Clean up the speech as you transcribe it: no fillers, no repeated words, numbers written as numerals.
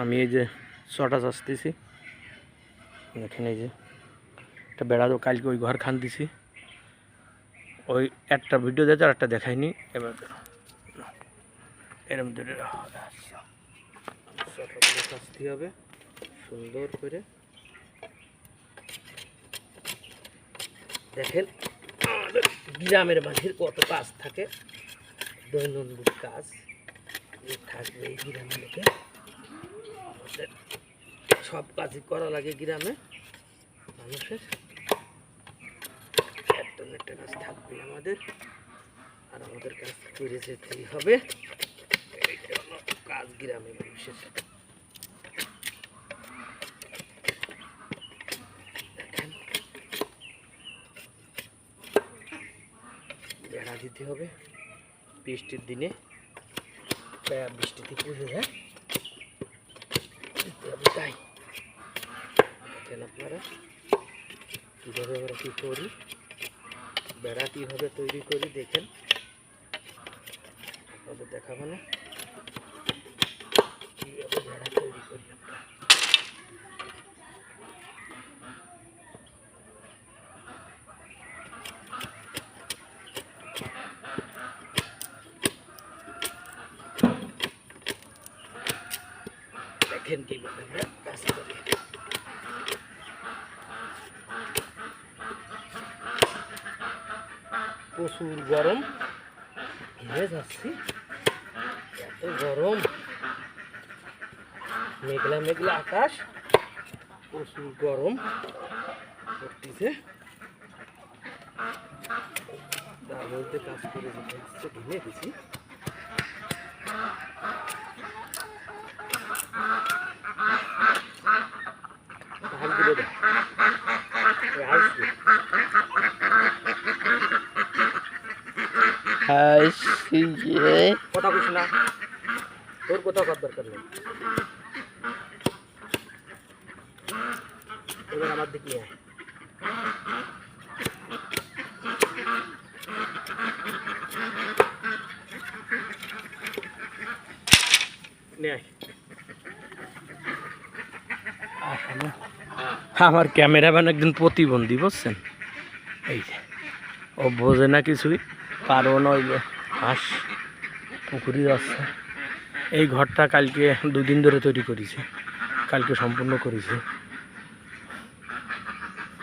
আমি এই যে ছটা চাষতেছি, দেখেন এই যে একটা বেড়া তো কালকে ওই ঘর খান দিছি, ওই একটা ভিডিও দিয়েছে আর একটা দেখাইনি। এবার এরম ধরে ছটা চাষতে হবে সুন্দর করে। দেখেন আমাদের গ্রামের বাড়ির কত কাজ থাকে, দৈনন্দিন কাজ থাকবে এই গ্রামের লোকে। আমাদের সব কাজই করা লাগে গ্রামে মানুষের, একটা না একটা কাজ থাকবে আমাদের, আর আমাদের কাজ করে যেতেই হবে। এইটা হলো কাজ গ্রামের মানুষের। দেখেন বেড়া দিতে হবে বৃষ্টির দিনে, বৃষ্টিতে পুড়ে যায়, দিতে হবে তাই। দেখেন আপনারা কীভাবে আমরা কী করি, বেড়া কীভাবে তৈরি করি দেখেন, আপনাদের দেখাবো না কীভাবে বেড়া তৈরি করি আমরা। দেখেন কীভাবে আমরা কাজ করি। প্রচুর গরম, ঘিরে যাচ্ছি, এত গরম, মেঘলা মেঘলা আকাশ, প্রচুর গরম করতেছে, তার মধ্যে কাজ করে যেতে হচ্ছে, ঘিরে দিছি। কথা বলছি না, তোর কোথাও কত দরকার নেই। এবার আমার দিকে আমার ক্যামেরাম্যান একজন প্রতিবন্ধী, বুঝছেন, এই যে ও বোঝে না কিছুই, কারণ ওই যে হাঁস পুকুরে যাচ্ছে। এই ঘরটা কালকে 2 দিন ধরে তৈরি করেছি, কালকে সম্পূর্ণ করেছি।